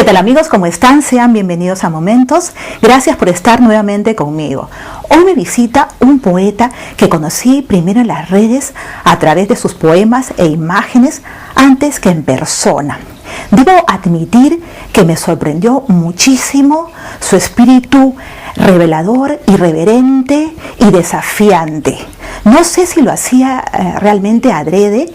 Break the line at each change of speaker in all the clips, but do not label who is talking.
¿Qué tal amigos? ¿Cómo están? Sean bienvenidos a Momentos. Gracias por estar nuevamente conmigo. Hoy me visita un poeta que conocí primero en las redes a través de sus poemas e imágenes antes que en persona. Debo admitir que me sorprendió muchísimo su espíritu revelador, irreverente y desafiante. No sé si lo hacía realmente adrede,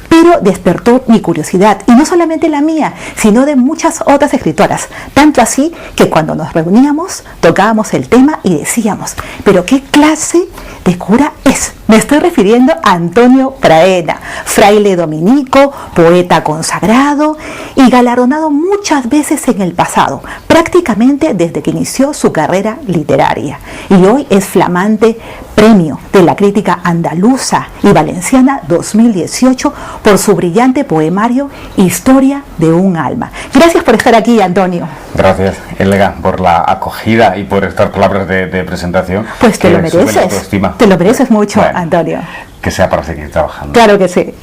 pero despertó mi curiosidad, y no solamente la mía, sino de muchas otras escritoras, tanto así que cuando nos reuníamos tocábamos el tema y decíamos, pero ¿qué clase de cura es? Me estoy refiriendo a Antonio Praena, fraile dominico, poeta consagrado y galardonado muchas veces en el pasado, prácticamente desde que inició su carrera literaria, y hoy es flamante premio de la crítica andaluza y valenciana 2018 por su brillante poemario Historia de un alma. Gracias por estar aquí, Antonio.
Gracias, Elga, por la acogida y por estas palabras de presentación.
Pues te lo mereces, te lo mereces mucho, bueno, Antonio.
Que sea para seguir trabajando.
Claro que sí.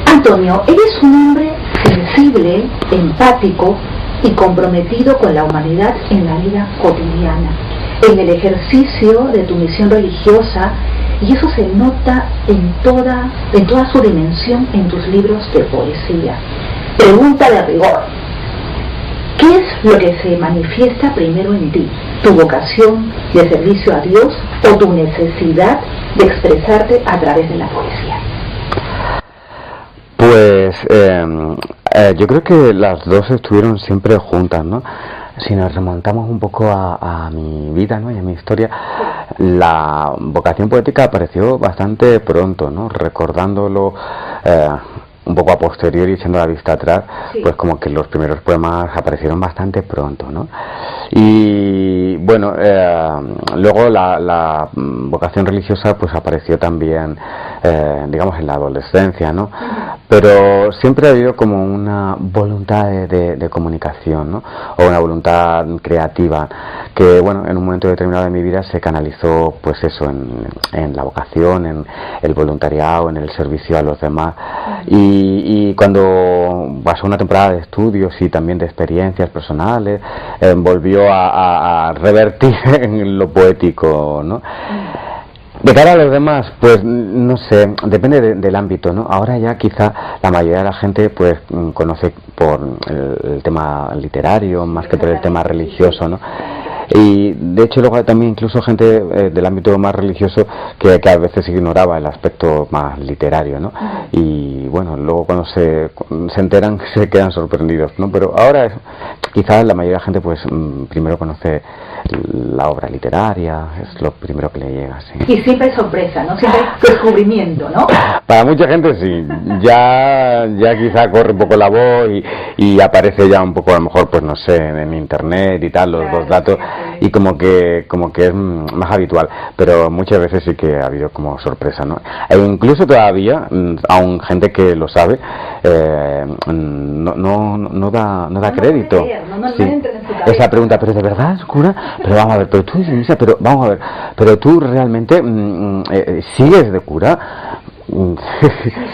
Antonio, eres un hombre sensible, empático y comprometido con la humanidad en la vida cotidiana, en el ejercicio de tu misión religiosa, y eso se nota en toda su dimensión en tus libros de poesía. Pregunta de rigor: ¿qué es lo que se manifiesta primero en ti? ¿Tu vocación de servicio a Dios o tu necesidad de expresarte a través de la poesía?
Pues yo creo que las dos estuvieron siempre juntas, ¿no? Si nos remontamos un poco a mi vida, ¿no?, y a mi historia, la vocación poética apareció bastante pronto, ¿no? Recordándolo un poco a posteriori, echando la vista atrás, sí, pues como que los primeros poemas aparecieron bastante pronto, ¿no? Y bueno, luego la vocación religiosa pues apareció también, digamos, en la adolescencia, ¿no? Pero siempre ha habido como una voluntad de comunicación, ¿no? O una voluntad creativa que, bueno, en un momento determinado de mi vida se canalizó, pues eso, en la vocación, en el voluntariado, en el servicio a los demás. Y cuando pasó una temporada de estudios y también de experiencias personales, volvió a revertir en lo poético, ¿no? De cara a los demás, pues no sé, depende del ámbito, ¿no? Ahora ya quizá la mayoría de la gente pues conoce por el tema literario más que por el tema religioso, ¿no? Y de hecho luego también incluso gente del ámbito más religioso que a veces ignoraba el aspecto más literario, ¿no? Y bueno, luego cuando se enteran se quedan sorprendidos, ¿no? Pero ahora quizás la mayoría de la gente pues primero conoce la obra literaria, es lo primero que le llega, sí.
Y siempre hay sorpresa, ¿no? Siempre hay descubrimiento, ¿no?
Para mucha gente sí, ya quizá corre un poco la voz y aparece ya un poco, a lo mejor, pues no sé, en internet y tal, los datos, y como que es más habitual, pero muchas veces sí que ha habido como sorpresa, ¿no? E incluso todavía, aún gente que lo sabe, no da crédito. Sí. Esa pregunta, pero de verdad, cura, pero vamos a ver, pero tú dices misa, pero vamos a ver, pero tú realmente sigues de cura.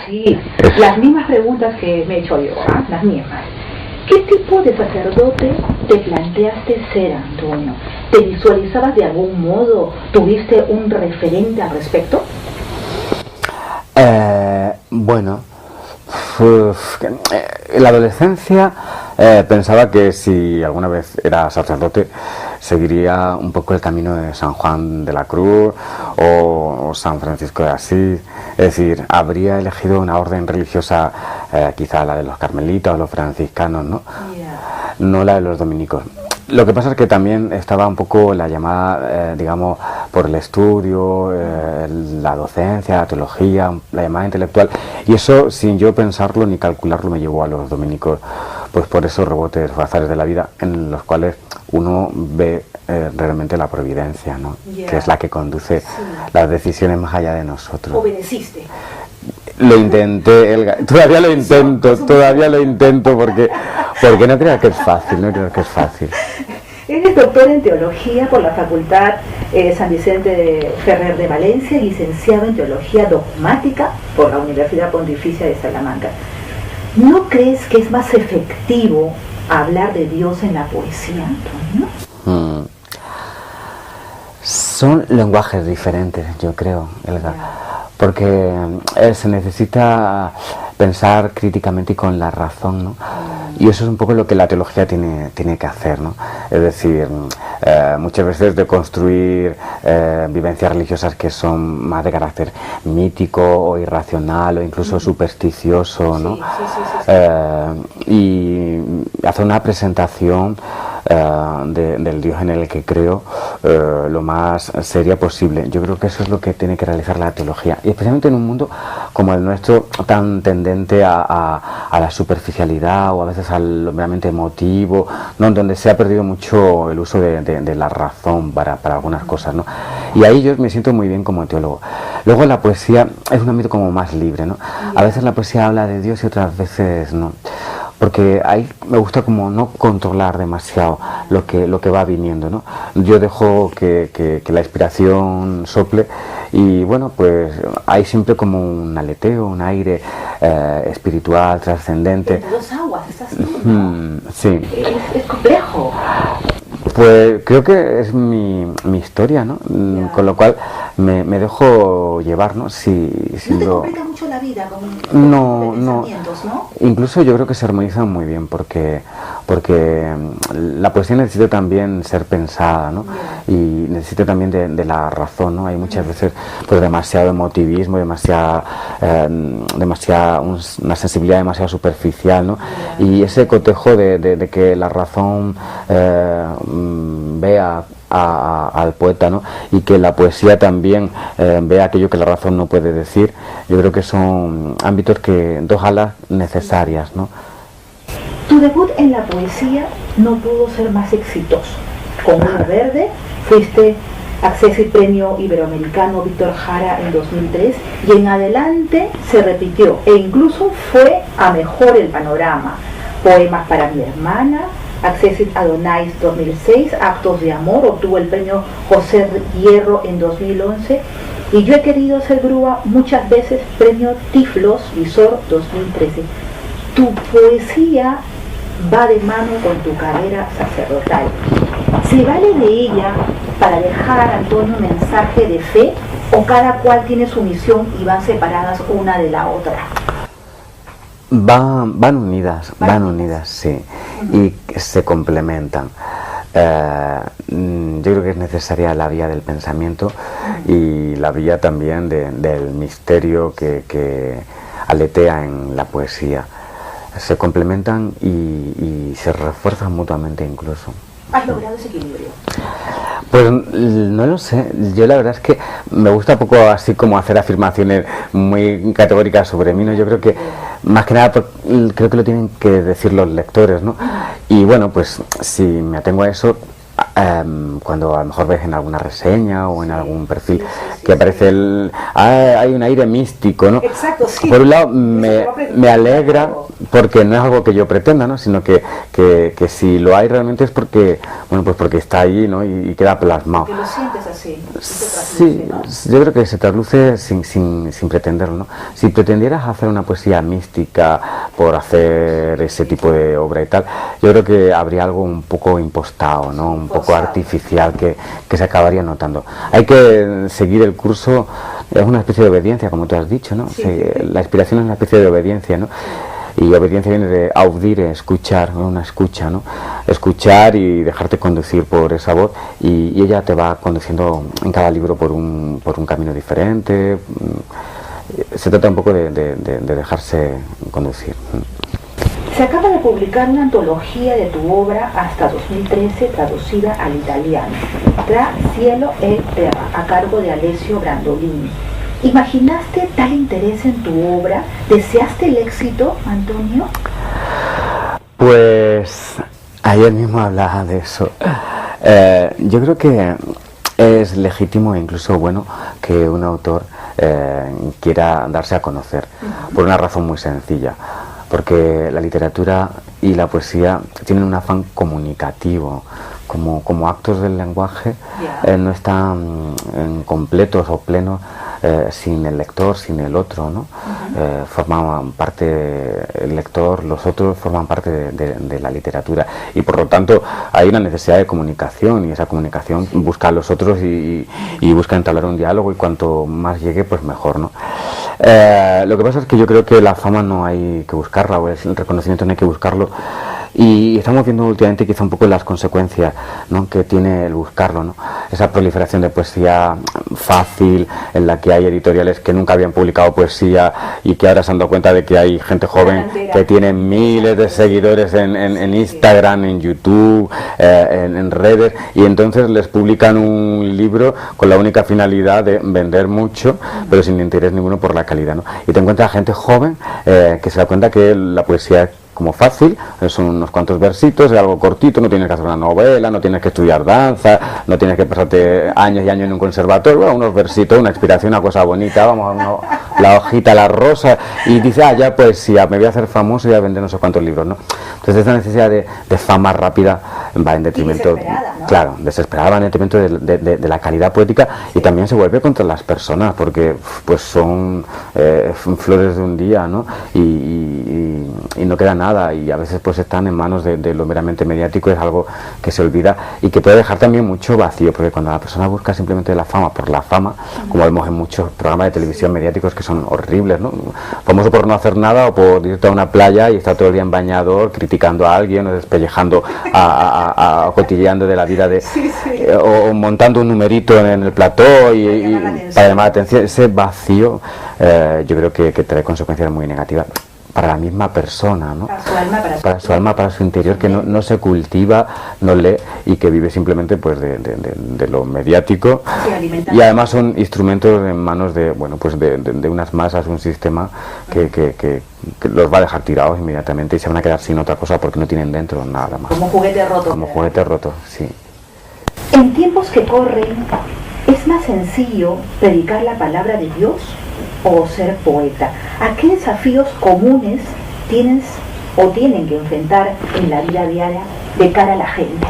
Sí, las mismas preguntas que me he hecho yo, ¿eh? Las mismas. ¿Qué tipo de sacerdote te planteaste ser, Antonio? ¿Te visualizabas de algún modo? ¿Tuviste un referente al respecto?
Bueno, en la adolescencia pensaba que si alguna vez era sacerdote seguiría un poco el camino de San Juan de la Cruz o San Francisco de Asís, es decir, habría elegido una orden religiosa, quizá la de los carmelitas o los franciscanos, ¿no? No la de los dominicos. Lo que pasa es que también estaba un poco la llamada, digamos, por el estudio, la docencia, la teología, la llamada intelectual, y eso, sin yo pensarlo ni calcularlo, me llevó a los dominicos, pues por esos rebotes o azares de la vida en los cuales uno ve realmente la providencia, ¿no? Que es la que conduce las decisiones más allá de nosotros.
¿Obedeciste?
Lo intenté, Elga. Todavía lo intento porque no creo que es fácil,
Eres doctor en teología por la Facultad San Vicente de Ferrer de Valencia, licenciado en teología dogmática por la Universidad Pontificia de Salamanca. ¿No crees que es más efectivo hablar de Dios en la poesía, Antonio?
Son lenguajes diferentes, yo creo, Elga, porque se necesita pensar críticamente y con la razón, ¿no? Y eso es un poco lo que la teología tiene que hacer, ¿no? Es decir, muchas veces de construir vivencias religiosas que son más de carácter mítico o irracional o incluso supersticioso, ¿no? Y hacer una presentación del Dios en el que creo lo más seria posible. Yo creo que eso es lo que tiene que realizar la teología, y especialmente en un mundo como el nuestro, tan tendente a la superficialidad o a veces al meramente emotivo, ¿no? Donde se ha perdido mucho el uso de la razón para algunas cosas, ¿no? Y ahí yo me siento muy bien como teólogo. Luego la poesía es un ámbito como más libre, ¿no? A veces la poesía habla de Dios y otras veces no, porque ahí me gusta como no controlar demasiado lo que va viniendo, ¿no? Yo dejo que la inspiración sople, y bueno, pues hay siempre como un aleteo, un aire espiritual, trascendente.
Entre dos aguas, estás tú, ¿no?
Sí.
Es complejo.
Pues creo que es mi historia, ¿no? Con lo cual me dejo llevar, ¿no?
No te complica mucho la vida con
no,
pensamientos, ¿no?
Incluso yo creo que se armonizan muy bien, porque la poesía necesita también ser pensada, ¿no? Y necesita también de la razón, ¿no? Hay muchas veces pues demasiado emotivismo, una sensibilidad demasiado superficial, ¿no? Y ese cotejo de que la razón vea al poeta, ¿no? Y que la poesía también vea aquello que la razón no puede decir. Yo creo que son ámbitos dos alas necesarias, ¿no?
Tu debut en la poesía no pudo ser más exitoso. Con Una Verde fuiste Accesi Premio Iberoamericano Víctor Jara en 2003, y en adelante se repitió e incluso fue a mejor el panorama. Poemas para mi hermana, Accesi Adonais 2006, Actos de Amor, obtuvo el premio José Hierro en 2011, y Yo he querido ser grúa, muchas veces premio Tiflos Visor 2013. Tu poesía va de mano con tu carrera sacerdotal. ¿Se vale de ella para dejar, Antonio, un mensaje de fe, o cada cual tiene su misión y van separadas una de la otra?
Van unidas, sí, y se complementan. Yo creo que es necesaria la vía del pensamiento y la vía también del misterio que aletea en la poesía. Se complementan y se refuerzan mutuamente incluso.
¿Has logrado ese equilibrio?
Pues no lo sé, yo la verdad es que me gusta poco así como hacer afirmaciones muy categóricas sobre mí, ¿no? Yo creo que más que nada creo que lo tienen que decir los lectores, ¿no? Y bueno, pues si me atengo a eso, cuando a lo mejor ves en alguna reseña o en algún perfil que aparece hay un aire místico, ¿no?
Exacto, sí.
Por un lado me alegra, porque no es algo que yo pretenda, ¿no? Sino que si lo hay realmente es porque, bueno, pues porque está ahí, ¿no? Y queda plasmado.
Que lo sientes así.
Sí, ¿no? Yo creo que se trasluce sin pretenderlo, ¿no? Si pretendieras hacer una poesía mística por hacer ese tipo de obra y tal, yo creo que habría algo un poco impostado, ¿no? Un poco artificial que se acabaría notando. Hay que seguir el curso, es una especie de obediencia, como tú has dicho, ¿no? La inspiración es una especie de obediencia, ¿no? Y obediencia viene de audire, escuchar, una escucha, ¿no? Escuchar y dejarte conducir por esa voz, y ella te va conduciendo en cada libro por un camino diferente. Se trata un poco de dejarse conducir.
Se acaba de publicar una antología de tu obra hasta 2013 traducida al italiano, Tra cielo e terra, a cargo de Alessio Brandolini. ¿Imaginaste tal interés en tu obra? ¿Deseaste el éxito, Antonio?
Pues ayer mismo hablaba de eso. Yo creo que es legítimo e incluso bueno que un autor quiera darse a conocer, por una razón muy sencilla. Porque la literatura y la poesía tienen un afán comunicativo, como actos del lenguaje no están completos o plenos sin el lector, sin el otro, ¿no? Forman parte el lector, los otros forman parte de la literatura, y por lo tanto hay una necesidad de comunicación, y esa comunicación busca a los otros y busca entablar un diálogo, y cuanto más llegue pues mejor, ¿no? Lo que pasa es que yo creo que la fama no hay que buscarla, o el reconocimiento no hay que buscarlo, y estamos viendo últimamente quizá un poco las consecuencias, ¿no?, que tiene el buscarlo, ¿no? Esa proliferación de poesía fácil, en la que hay editoriales que nunca habían publicado poesía y que ahora se han dado cuenta de que hay gente joven que tiene miles de seguidores en Instagram, en YouTube, en redes, y entonces les publican un libro con la única finalidad de vender mucho, pero sin interés ninguno por la calidad, ¿no? Y te encuentras gente joven que se da cuenta que la poesía es como fácil, son unos cuantos versitos, es algo cortito, no tienes que hacer una novela, no tienes que estudiar danza, no tienes que pasarte años y años en un conservatorio, bueno, unos versitos, una inspiración, una cosa bonita, vamos a la hojita, la rosa, y dices, ya poesía, me voy a hacer famoso y voy a vender no sé cuántos libros, ¿no? Entonces esa necesidad de fama rápida va en detrimento, ¿no? Claro, desesperada, va en detrimento de la calidad poética, y también se vuelve contra las personas, porque pues son flores de un día, ¿no? Y no queda nada, y a veces pues están en manos de lo meramente mediático, es algo que se olvida y que puede dejar también mucho vacío, porque cuando la persona busca simplemente la fama por la fama, como vemos en muchos programas de televisión mediáticos que son horribles, ¿no? Famoso por no hacer nada, o por irte a una playa y estar todo el día en bañador criticando a alguien, o despellejando cotilleando de la vida o montando un numerito en el plató y para llamar la atención. Ese vacío yo creo que trae consecuencias muy negativas para la misma persona, ¿no? Para su alma, para su interior, que no se cultiva, no lee, y que vive simplemente pues de lo mediático, y además son instrumentos en manos de unas masas, un sistema que los va a dejar tirados inmediatamente, y se van a quedar sin otra cosa porque no tienen dentro nada más.
Como juguete roto.
Como juguete roto, sí.
En tiempos que corren, ¿es más sencillo predicar la palabra de Dios o ser poeta? ¿A qué desafíos comunes tienen que enfrentar en la vida diaria de cara a la gente?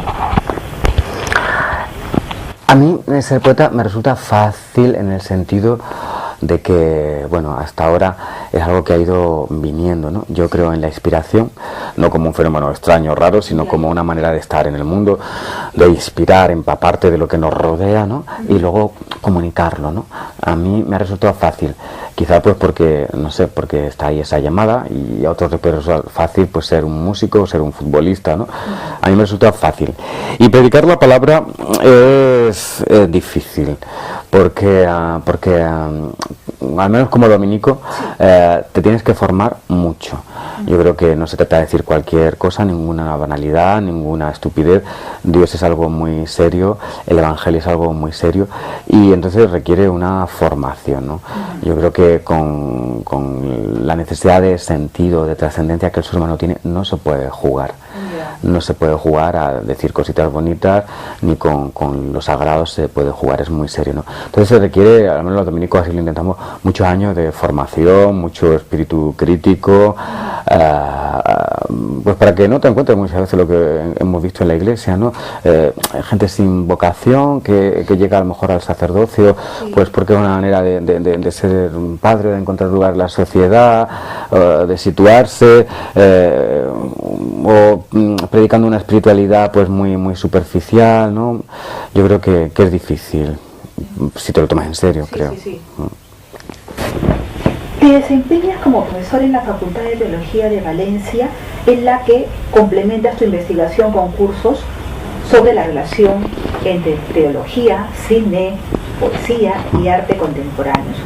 A mí ser poeta me resulta fácil en el sentido de que, bueno, hasta ahora es algo que ha ido viniendo, ¿no? Yo creo en la inspiración, no como un fenómeno extraño, raro, sino como una manera de estar en el mundo, de inspirar, empaparte de lo que nos rodea, ¿no? Y luego comunicarlo, ¿no? A mí me ha resultado fácil, quizá pues porque, no sé, porque está ahí esa llamada, y a otros les puede resultar fácil pues ser un músico, ser un futbolista, ¿no? A mí me resulta fácil. Y predicar la palabra es difícil, porque al menos como dominico te tienes que formar mucho. Yo creo que no se trata de decir cualquier cosa, ninguna banalidad, ninguna estupidez. Dios es algo muy serio, el Evangelio es algo muy serio, y entonces requiere una formación, ¿no? Yo creo que con la necesidad de sentido, de trascendencia que el ser humano tiene, no se puede jugar. No se puede jugar a decir cositas bonitas, ni con lo sagrado se puede jugar, es muy serio, ¿no? Entonces se requiere, al menos los dominicos así lo intentamos, muchos años de formación, mucho espíritu crítico, pues para que no te encuentres muchas veces lo que hemos visto en la iglesia, ¿no? Gente sin vocación que llega a lo mejor al sacerdocio, pues porque es una manera de ser un padre, de encontrar lugar en la sociedad, de situarse, o predicando una espiritualidad pues muy superficial, ¿no? Yo creo que es difícil si te lo tomas en serio, creo.
Sí. Te desempeñas como profesor en la Facultad de Teología de Valencia, en la que complementas tu investigación con cursos sobre la relación entre teología, cine, poesía y arte contemporáneos.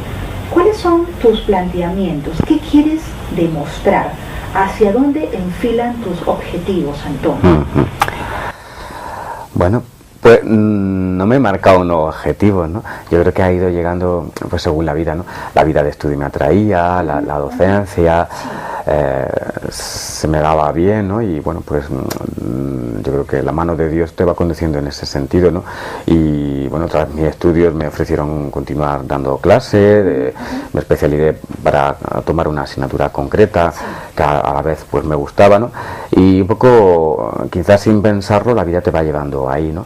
¿Cuáles son tus planteamientos? ¿Qué quieres demostrar? ¿Hacia dónde enfilan tus objetivos, Antonio?
Bueno, pues no me he marcado unos objetivos, ¿no? Yo creo que ha ido llegando pues según la vida, ¿no? La vida de estudio me atraía, la docencia, se me daba bien, ¿no? Y bueno, pues yo creo que la mano de Dios te va conduciendo en ese sentido, ¿no? Y bueno, tras mis estudios me ofrecieron continuar dando clase, me especialicé para tomar una asignatura concreta que a la vez pues me gustaba, ¿no? Y un poco, quizás sin pensarlo, la vida te va llevando ahí, ¿no?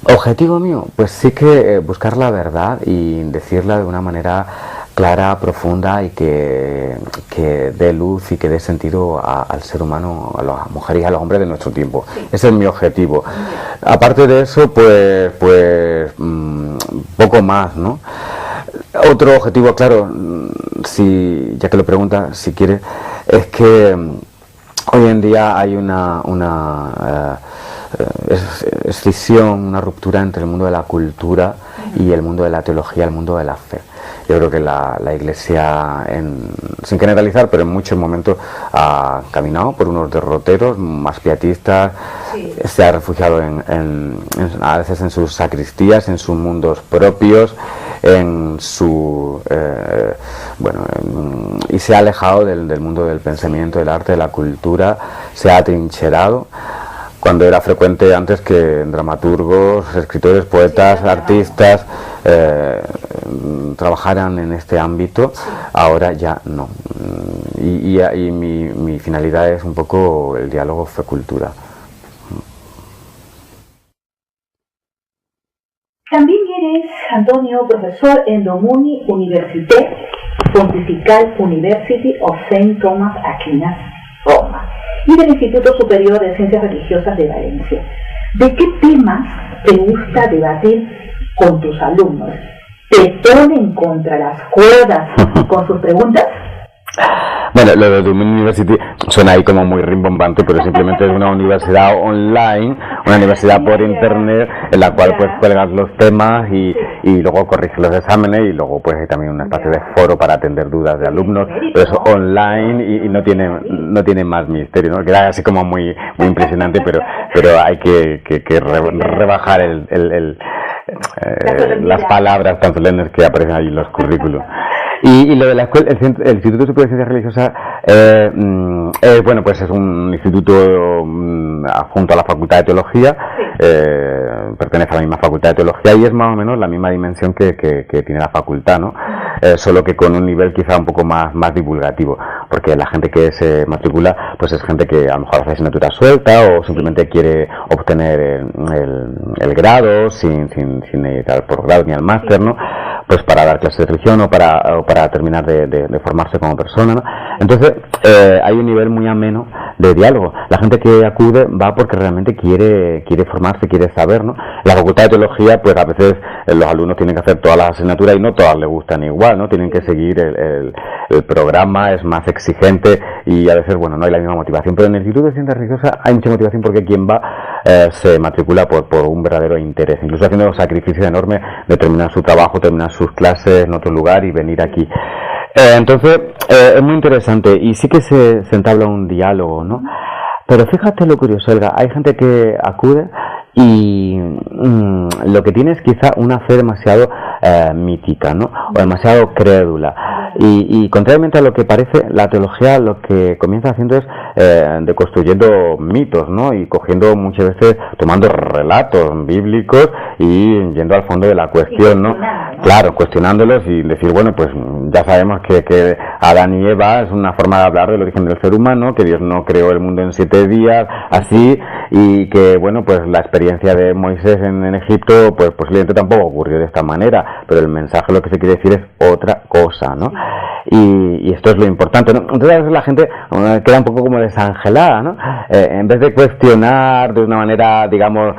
Objetivo mío, pues sí que buscar la verdad y decirla de una manera clara, profunda y que dé luz y que dé sentido al ser humano, a las mujeres y a los hombres de nuestro tiempo. Sí. Ese es mi objetivo. Aparte de eso, pues poco más, ¿no? Otro objetivo, claro, si ya que lo pregunta, si quiere, es que hoy en día hay una escisión, una ruptura entre el mundo de la cultura y el mundo de la teología, el mundo de la fe. Yo creo que la Iglesia, sin generalizar, pero en muchos momentos ha caminado por unos derroteros más pietistas, sí. Se ha refugiado a veces en sus sacristías, en sus mundos propios, y se ha alejado del mundo del pensamiento, del arte, de la cultura, se ha atrincherado. Cuando era frecuente antes que dramaturgos, escritores, poetas, artistas trabajaran en este ámbito, ahora ya no. Y mi finalidad es un poco el diálogo fe-cultura.
También eres, Antonio, profesor en Domuni Université, Pontifical University of St. Thomas Aquinas, Roma, y del Instituto Superior de Ciencias Religiosas de Valencia. ¿De qué temas te gusta debatir con tus alumnos? ¿Te ponen contra las cuerdas con sus preguntas?
Bueno, lo de Domuni University suena ahí como muy rimbombante, pero simplemente es una universidad online, una universidad por internet en la cual pues cuelgas los temas y luego corriges los exámenes y luego pues hay también una especie de foro para atender dudas de alumnos, pero eso online y no tiene más misterio, ¿no? Queda así como muy impresionante, pero hay que rebajar las palabras tan solemnes que aparecen ahí en los currículos. Y lo de la escuela, el Instituto Superior de Ciencias Religiosas, bueno, pues es un instituto adjunto a la Facultad de Teología, pertenece a la misma Facultad de Teología y es más o menos la misma dimensión que tiene la facultad, ¿no? Solo que con un nivel quizá un poco más divulgativo, porque la gente que se matricula, pues es gente que a lo mejor hace asignatura suelta o simplemente quiere obtener el grado sin ir al posgrado ni al máster, ¿no? Pues para dar clases de religión o para terminar de formarse como persona, ¿no? Entonces hay un nivel muy ameno de diálogo. La gente que acude va porque realmente quiere formarse, quiere saber, ¿no? La Facultad de Teología, pues a veces los alumnos tienen que hacer todas las asignaturas y no todas les gustan igual, ¿no? Tienen que seguir el programa, es más exigente y a veces, bueno, no hay la misma motivación. Pero en el Instituto de Ciencias Religiosas hay mucha motivación porque quien va se matricula por un verdadero interés, incluso haciendo sacrificios enormes de terminar su trabajo, terminar sus clases en otro lugar y venir aquí. Entonces, es muy interesante y sí que se entabla un diálogo, ¿no? Pero fíjate lo curioso, Elga, hay gente que acude y lo que tiene es quizá una fe demasiado mítica, ¿no? O demasiado crédula. Y contrariamente a lo que parece, la teología lo que comienza haciendo es deconstruyendo mitos, ¿no? Y cogiendo muchas veces, tomando relatos bíblicos y yendo al fondo de la cuestión, ¿no? Claro, cuestionándolos y decir, bueno, pues ya sabemos que Adán y Eva es una forma de hablar del origen del ser humano, que Dios no creó el mundo en 7 días, así, y que, bueno, pues la experiencia de Moisés en Egipto, pues posiblemente tampoco ocurrió de esta manera, pero el mensaje lo que se quiere decir es otra cosa, ¿no? Y esto es lo importante, ¿no? Entonces a veces la gente queda un poco como desangelada, ¿no? En vez de cuestionar de una manera, digamos,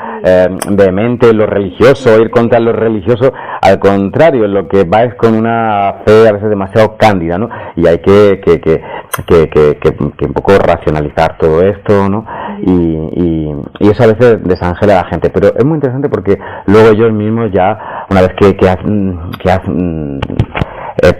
vehemente lo religioso, ir contra lo religioso, al contrario, lo que va es con una fe a veces demasiado cándida, ¿no? Y hay que un poco racionalizar todo esto, ¿no? Y eso a veces desangela a la gente, pero es muy interesante porque luego ellos mismos ya, una vez que has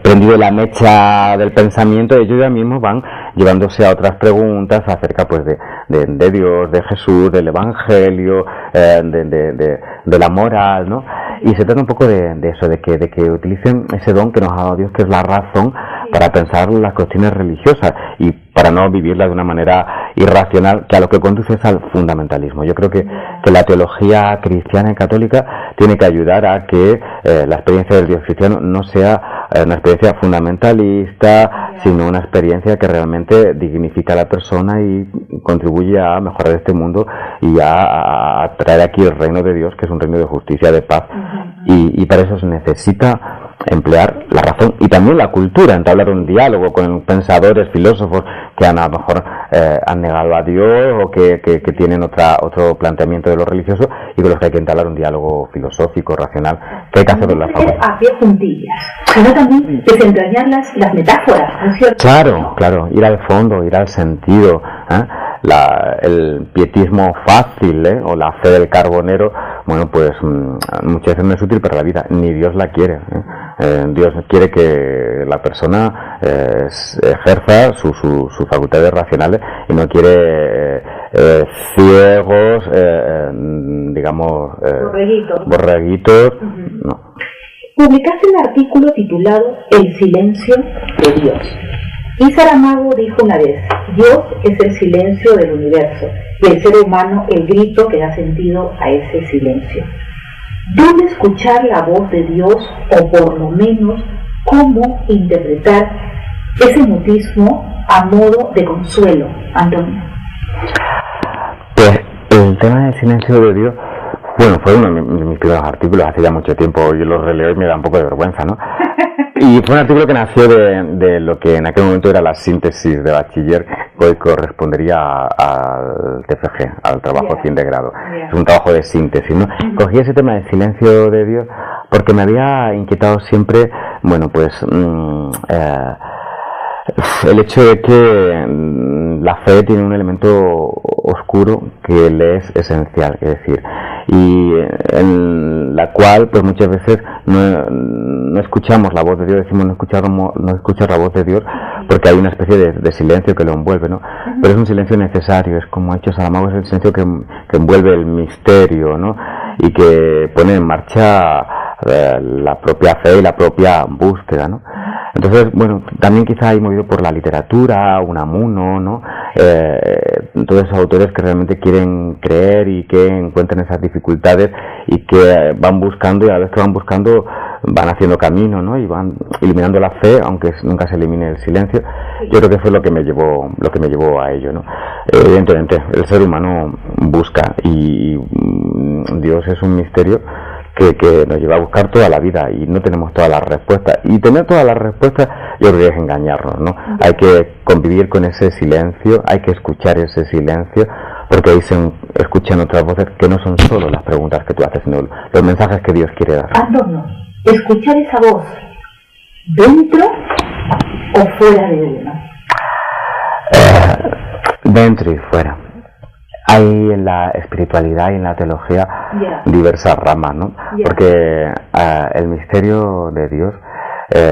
prendido la mecha del pensamiento, ellos ya mismos van llevándose a otras preguntas acerca pues de Dios, de Jesús, del Evangelio, de la moral, ¿no? Y se trata un poco de eso, de que utilicen ese don que nos ha dado Dios, que es la razón, para pensar las cuestiones religiosas y para no vivirlas de una manera irracional, que a lo que conduce es al fundamentalismo. Yo creo que la teología cristiana y católica tiene que ayudar a que la experiencia del Dios cristiano no sea una experiencia fundamentalista, sino una experiencia que realmente dignifica a la persona y contribuye a mejorar este mundo y a traer aquí el reino de Dios, que es un reino de justicia, de paz, y para eso se necesita emplear la razón y también la cultura, entablar un diálogo con pensadores, filósofos que a lo mejor han negado a Dios o que tienen otro planteamiento de lo religioso y con los que hay que entablar un diálogo filosófico, racional, que hay que hacerlo en la facultad.
A pie juntillas, sino también desentrañar las metáforas, ¿no es cierto?
Claro, ir al fondo, ir al sentido, el pietismo fácil, o la fe del carbonero, bueno, pues muchas veces no es útil para la vida, ni Dios la quiere. Dios quiere que la persona ejerza sus facultades racionales y no quiere ciegos, digamos, borreguitos. No.
Publicaste un artículo titulado El silencio de Dios. Y Saramago dijo una vez: Dios es el silencio del universo y el ser humano el grito que da sentido a ese silencio. ¿Dónde escuchar la voz de Dios, o por lo menos cómo interpretar ese mutismo a modo de consuelo, Antonio?
Pues el tema del silencio de Dios, bueno, fue uno de mis primeros artículos hace ya mucho tiempo. Yo los releo y me da un poco de vergüenza, ¿no? Y fue un artículo que nació de lo que en aquel momento era la síntesis de bachiller, que hoy correspondería al TFG, al trabajo fin de grado. Es un trabajo de síntesis, ¿no? Cogí ese tema del silencio de Dios porque me había inquietado siempre, bueno, pues el hecho de que la fe tiene un elemento oscuro que le es esencial, es decir, y en la cual pues muchas veces no escuchamos la voz de Dios, decimos no escuchar la voz de Dios porque hay una especie de silencio que lo envuelve, ¿no? Pero es un silencio necesario, es como ha hecho Saramago, es el silencio que envuelve el misterio, ¿no? Y que pone en marcha la propia fe y la propia búsqueda, ¿no? Entonces, bueno, también quizá hay movido por la literatura, Unamuno, ¿no? Todos esos autores que realmente quieren creer y que encuentran esas dificultades y que van buscando, y a la vez que van buscando van haciendo camino, ¿no? Y van eliminando la fe, aunque nunca se elimine el silencio. Yo creo que fue lo que me llevó a ello, ¿no? Evidentemente, el ser humano busca y Dios es un misterio que nos lleva a buscar toda la vida y no tenemos todas las respuestas, y tener todas las respuestas yo creo que es engañarnos, ¿no? Hay que convivir con ese silencio, hay que escuchar ese silencio, porque ahí se escuchan otras voces que no son solo las preguntas que tú haces, sino los mensajes que Dios quiere dar.
Antonio, escuchar esa voz dentro o fuera de uno.
Dentro y fuera. Hay en la espiritualidad y en la teología diversas ramas, ¿no? Porque el misterio de Dios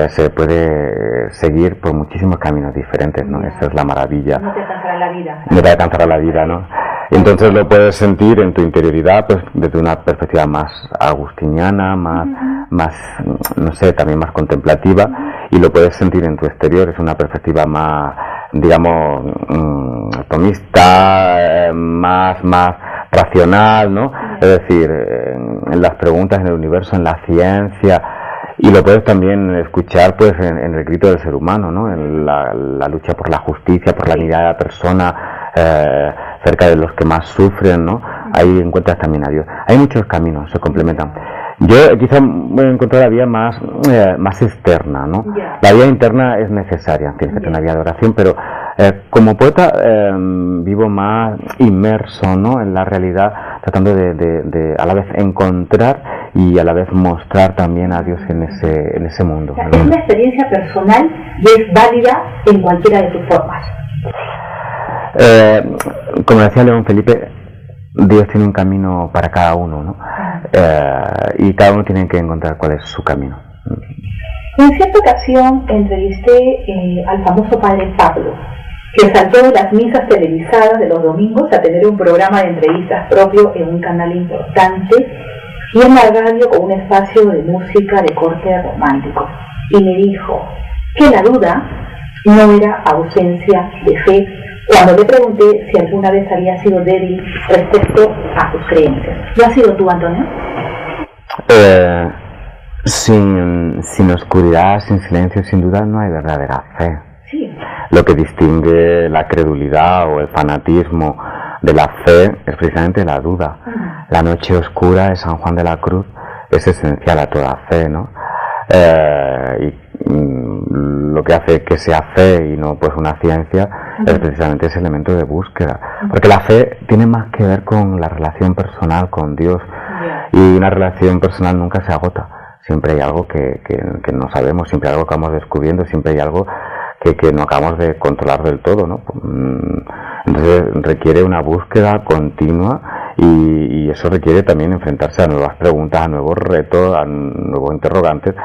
se puede seguir por muchísimos caminos diferentes, ¿no? Esa es la maravilla.
No te alcanzará la vida.
No te alcanzará la vida, ¿no? Entonces lo puedes sentir en tu interioridad, pues desde una perspectiva más agustiniana, más, no sé, también más contemplativa, y lo puedes sentir en tu exterior, es una perspectiva más, digamos, atomista, más racional, ¿no? Es decir, en las preguntas, en el universo, en la ciencia, y lo puedes también escuchar pues en el grito del ser humano, ¿no? En la lucha por la justicia, por la dignidad de la persona, cerca de los que más sufren, ¿no? Ahí encuentras también a Dios. Hay muchos caminos, se complementan. Yo quizá voy a encontrar la vía más externa, ¿no? La vía interna es necesaria, tienes que tener una vía de oración, pero como poeta vivo más inmerso, ¿no? En la realidad, tratando de a la vez encontrar y a la vez mostrar también a Dios en ese mundo.
O sea, es una experiencia personal y es válida en cualquiera de tus formas.
Como decía León Felipe, Dios tiene un camino para cada uno, ¿no? Y cada uno tiene que encontrar cuál es su camino.
En cierta ocasión entrevisté al famoso padre Pablo, que saltó de las misas televisadas de los domingos a tener un programa de entrevistas propio en un canal importante y en la radio con un espacio de música de corte romántico. Y me dijo: que la duda no era ausencia de fe cuando le pregunté si alguna vez había sido débil respecto a sus creencias. ¿Lo has sido tú, Antonio?
Sin oscuridad, sin silencio, sin duda no hay verdadera fe.
Sí.
Lo que distingue la credulidad o el fanatismo de la fe es precisamente la duda. La noche oscura de San Juan de la Cruz es esencial a toda fe, ¿no? Lo que hace que sea fe y no pues una ciencia es precisamente ese elemento de búsqueda, porque la fe tiene más que ver con la relación personal con Dios, y una relación personal nunca se agota. Siempre hay algo que no sabemos, siempre hay algo que vamos descubriendo, siempre hay algo que no acabamos de controlar del todo, ¿no? Entonces requiere una búsqueda continua y eso requiere también enfrentarse a nuevas preguntas, a nuevos retos, a nuevos interrogantes.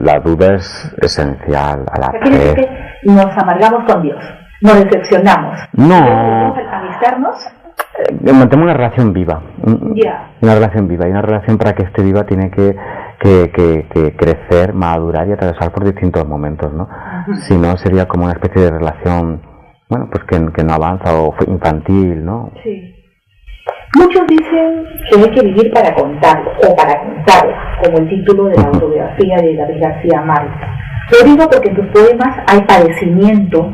La duda es esencial a la fe.
¿Quiere decir que nos amargamos con Dios? ¿Nos decepcionamos?
No.
¿Amistarnos?
Mantenemos una relación viva.
Yeah.
Una relación viva. Y una relación, para que esté viva, tiene que crecer, madurar y atravesar por distintos momentos, ¿no? Si no, sería como una especie de relación, bueno, pues que no avanza, o infantil, ¿no?
Sí. Muchos dicen que hay que vivir para contarlo, o para contarlo, como el título de la autobiografía de David García Márquez. Lo digo porque en tus poemas hay padecimiento,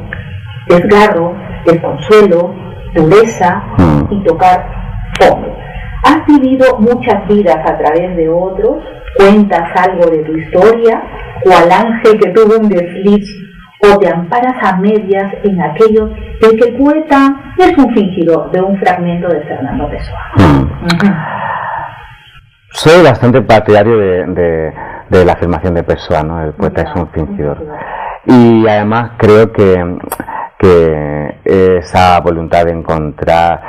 desgarro, desconsuelo, dureza y tocar fondo. Has vivido muchas vidas a través de otros, cuentas algo de tu historia, cual ángel que tuvo un desliz, o te amparas a medias en aquello de que el poeta es un fingidor de un fragmento de Fernando Pessoa.
Soy bastante partidario de la afirmación de Pessoa, ¿no? El poeta es un fingidor. Y además creo que esa voluntad de encontrar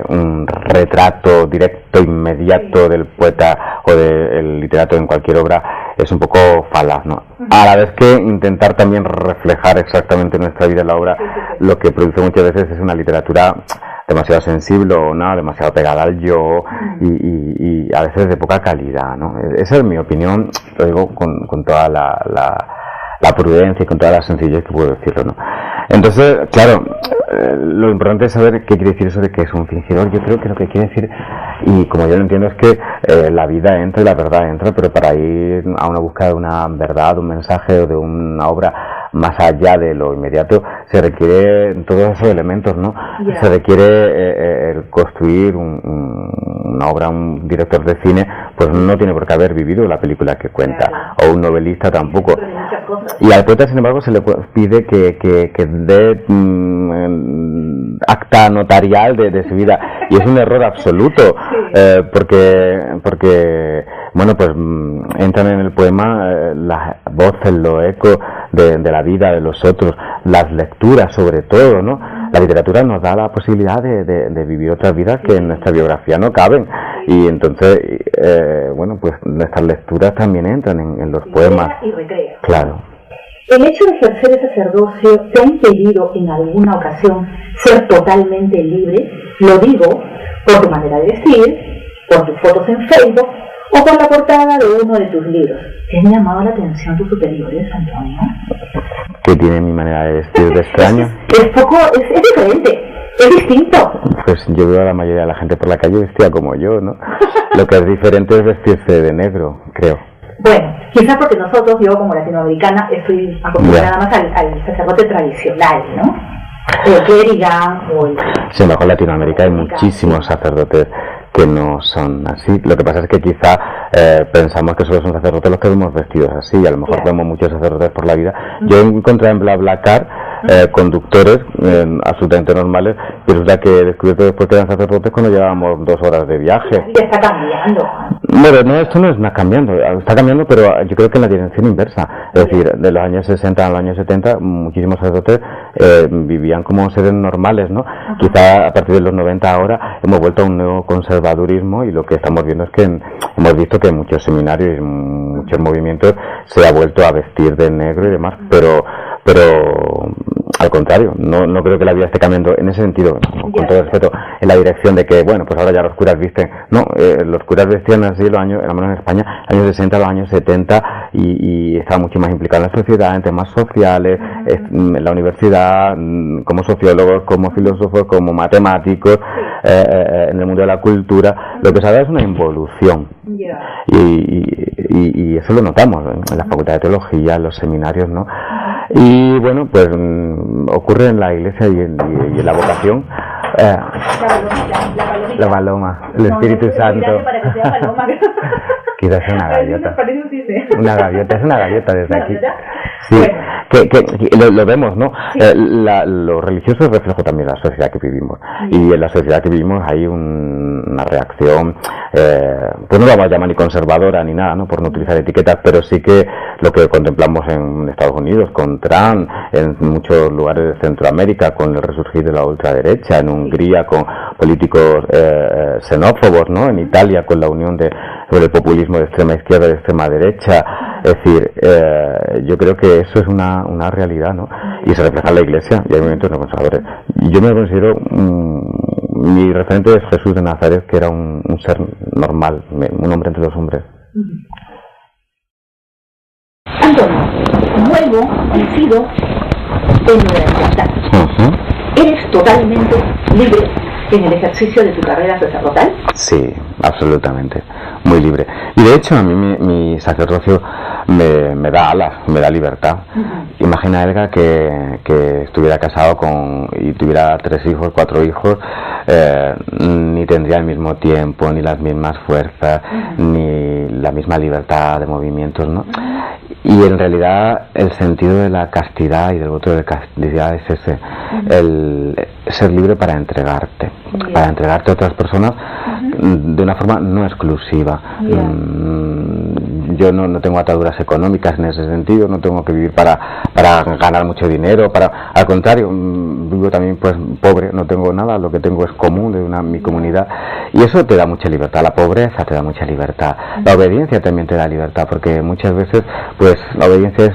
un retrato directo, inmediato del poeta o del literato en cualquier obra es un poco falaz, ¿no? A la vez que intentar también reflejar exactamente nuestra vida en la obra, lo que produce muchas veces es una literatura demasiado sensible o no, demasiado pegada al yo y a veces de poca calidad, ¿no? Esa es mi opinión, lo digo con toda la prudencia y con toda la sencillez que puedo decirlo, ¿no? Entonces, claro, lo importante es saber qué quiere decir eso de que es un fingidor. Yo creo que lo que quiere decir, y como yo lo entiendo, es que la vida entra y la verdad entra, pero para ir a una búsqueda de una verdad, un mensaje o de una obra más allá de lo inmediato, se requiere todos esos elementos, ¿no? Yeah. Se requiere el construir una obra. Un director de cine pues no tiene por qué haber vivido la película que cuenta, o un novelista tampoco. Y al poeta, sin embargo, se le pide que dé acta notarial de su vida, y es un error absoluto, porque bueno, pues entran en el poema las voces, los ecos de la vida de los otros, las lecturas sobre todo, ¿no? La literatura nos da la posibilidad de vivir otras vidas que en nuestra biografía no caben, y entonces bueno, pues nuestras lecturas también entran en los poemas.
Y recrea.
Claro.
¿El hecho de ejercer el sacerdocio te ha impedido en alguna ocasión ser totalmente libre? Lo digo por tu manera de vestir, por tus fotos en Facebook o por la portada de uno de tus libros. ¿Te han llamado la atención tus superiores, Antonio?
¿Qué tiene mi manera de vestir de extraño?
Es diferente, es distinto.
Pues yo veo a la mayoría de la gente por la calle vestida como yo, ¿no? Lo que es diferente es vestirse de negro, creo.
Bueno, quizás porque nosotros, yo como latinoamericana, estoy acostumbrada más al sacerdote tradicional, ¿no? El clériga o el...
Sí, mejor en Latinoamérica hay muchísimos sacerdotes que no son así. Lo que pasa es que quizá pensamos que solo son sacerdotes los que vemos vestidos así, y a lo mejor vemos muchos sacerdotes por la vida. Yo encontré en BlaBlaCar conductores absolutamente normales, y resulta que he descubierto después que eran sacerdotes cuando llevábamos 2 horas de viaje.
Ya está cambiando.
Bueno, no, esto no está cambiando, pero yo creo que en la dirección inversa. Es decir, de los años 60 a los años 70, muchísimos sacerdotes vivían como seres normales, ¿no? Quizá a partir de los 90 ahora hemos vuelto a un nuevo conservadurismo, y lo que estamos viendo es que hemos visto que en muchos seminarios y muchos movimientos se ha vuelto a vestir de negro y demás, pero al contrario, no creo que la vida esté cambiando en ese sentido, con todo respeto, en la dirección de que, bueno, pues ahora ya los curas visten. No, los curas vestían así en España, años 60, los años 70, y estaba mucho más implicado en la sociedad, en temas sociales, en la universidad, como sociólogos, como filósofos, como matemáticos, en el mundo de la cultura. Lo que se ha dado es una involución. Y eso lo notamos en la Facultad de Teología, en los seminarios, ¿no? Y bueno, pues ocurre en la Iglesia y en la vocación. La paloma, el Espíritu Santo. Quizás sea una gaviota. Una gaviota, es una gaviota desde aquí. Sí, que lo vemos, ¿no? Lo religioso es reflejo también de la sociedad que vivimos. Y en la sociedad que vivimos hay una reacción, pues no la vamos a llamar ni conservadora ni nada, ¿no? Por no utilizar etiquetas, pero sí que lo que contemplamos en Estados Unidos con Trump, en muchos lugares de Centroamérica con el resurgir de la ultraderecha, en Hungría con políticos xenófobos, ¿no? En Italia con la unión sobre el populismo de extrema izquierda y de extrema derecha. Es decir, yo creo que eso es una realidad, ¿no? Y se refleja en la Iglesia y hay movimientos no conservadores. Yo me considero, mi referente es Jesús de Nazaret, que era un ser normal, un hombre entre los hombres.
Antonio, nuevo, nacido en Nueva Zelanda. ¿Eres totalmente libre en el ejercicio de tu carrera sacerdotal?
Sí, absolutamente, muy libre. Y de hecho a mí mi sacerdocio me da alas, me da libertad. Imagina, Elga, que estuviera casado y tuviera 3 hijos, 4 hijos, ni tendría el mismo tiempo, ni las mismas fuerzas, ni la misma libertad de movimientos, ¿no? Y en realidad el sentido de la castidad y del voto de castidad es ese, el ser libre para entregarte a otras personas de una forma no exclusiva. Yo no tengo ataduras económicas en ese sentido, no tengo que vivir para ganar mucho dinero, al contrario, vivo también pues pobre, no tengo nada, lo que tengo es común de mi comunidad, y eso te da mucha libertad. La pobreza te da mucha libertad, la obediencia también te da libertad, porque muchas veces pues la obediencia es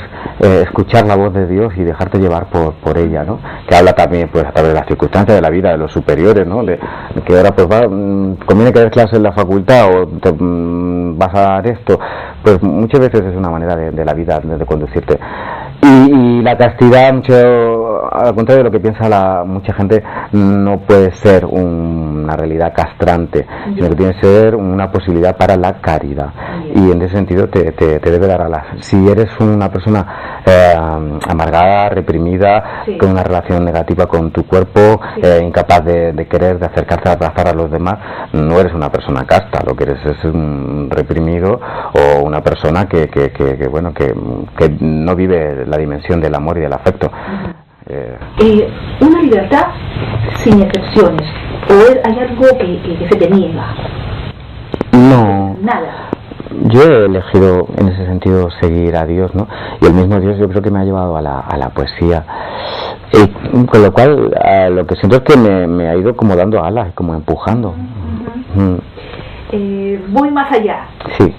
escuchar la voz de Dios y dejarte llevar por ella, ¿no? Que habla también pues a través de las circunstancias de la vida de los superiores, ¿no? De que ahora pues conviene que des clases en la facultad o vas a dar esto, pues muchas veces es una manera de la vida de conducirte. Y la castidad, al contrario de lo que piensa mucha gente, no puede ser una realidad castrante, sino que tiene que ser una posibilidad para la caridad. Y en ese sentido te debe dar alas. Si eres una persona amargada, reprimida, con una relación negativa con tu cuerpo, incapaz de querer, de acercarte a abrazar a los demás, no eres una persona casta. Lo que eres es un reprimido o una persona que no vive la dimensión del amor y del afecto.
Una libertad sin excepciones, o hay algo que se te niega.
No,
nada.
Yo he elegido en ese sentido seguir a Dios, ¿no? Y el mismo Dios yo creo que me ha llevado a la poesía, con lo cual lo que siento es que me ha ido como dando alas, como empujando.
Voy más allá.
Sí.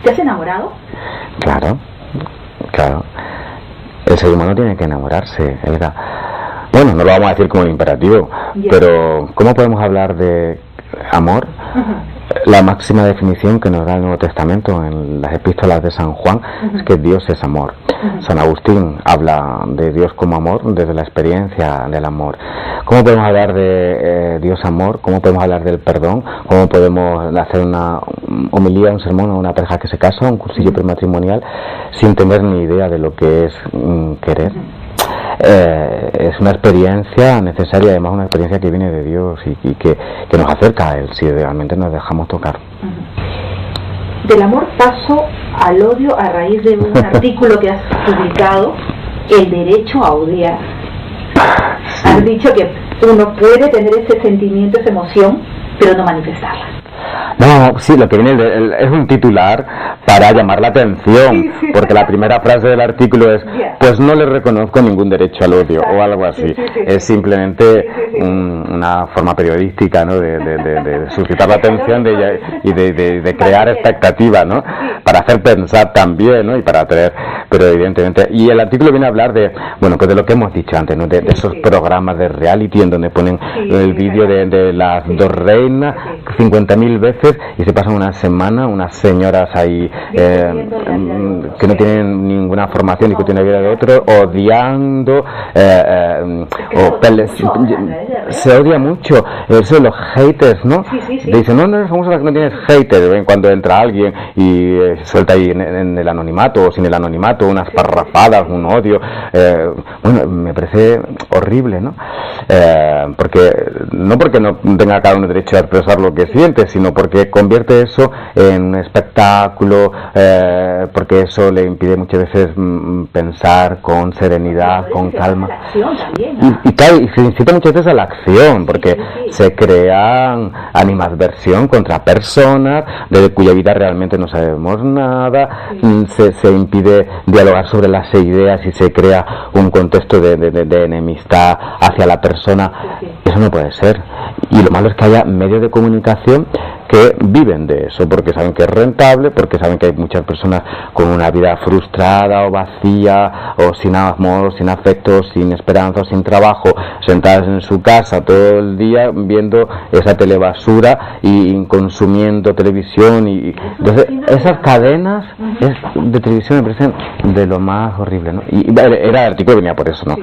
¿Te has enamorado?
Claro. El ser humano tiene que enamorarse, Elga. Bueno, no lo vamos a decir como un imperativo, pero ¿cómo podemos hablar de amor? La máxima definición que nos da el Nuevo Testamento en las epístolas de San Juan es que Dios es amor. San Agustín habla de Dios como amor desde la experiencia del amor. ¿Cómo podemos hablar de Dios amor? ¿Cómo podemos hablar del perdón? ¿Cómo podemos hacer una homilía, un sermón a una pareja que se casa, un cursillo prematrimonial, sin tener ni idea de lo que es querer? Es una experiencia necesaria, además una experiencia que viene de Dios y que nos acerca a Él, si realmente nos dejamos tocar.
Del amor paso al odio a raíz de un artículo que has publicado, El derecho a odiar. Sí. Has dicho que uno puede tener ese sentimiento, esa emoción, pero no manifestarla.
No, sí, lo que viene es un titular para llamar la atención, porque la primera frase del artículo es, pues no le reconozco ningún derecho al odio, o algo así. Es simplemente una forma periodística, ¿no? de suscitar la atención y de crear expectativa, ¿no? Para hacer pensar también, ¿no? Y para atraer, pero evidentemente. Y el artículo viene a hablar de lo que hemos dicho antes, ¿no? De esos programas de reality en donde ponen el vídeo de las dos reinas 50.000 veces y se pasan una semana unas señoras ahí que no tienen ninguna formación y que tienen vida de otro, odiando, se odia mucho. Eso de los haters, ¿no? Dicen, no eres famoso porque no tienes haters. Cuando entra alguien y suelta ahí en el anonimato o sin el anonimato unas parrafadas, un odio, bueno, me parece horrible, ¿no? Porque no tenga cada uno derecho a expresar lo que siente, sino porque convierte eso en un espectáculo, porque eso le impide muchas veces pensar con serenidad, con calma, y se incita muchas veces a la acción, porque se crean animadversión contra personas de cuya vida realmente no sabemos nada, se impide dialogar sobre las ideas y se crea un contexto de enemistad hacia la persona. Eso no puede ser, y lo malo es que haya medios de comunicación que viven de eso, porque saben que es rentable, porque saben que hay muchas personas con una vida frustrada o vacía, o sin amor, sin afecto, sin esperanza, sin trabajo, sentadas en su casa todo el día viendo esa telebasura y consumiendo televisión, y entonces esas cadenas de televisión me parecen de lo más horrible, ¿no? Y era el artículo que venía por eso, ¿no?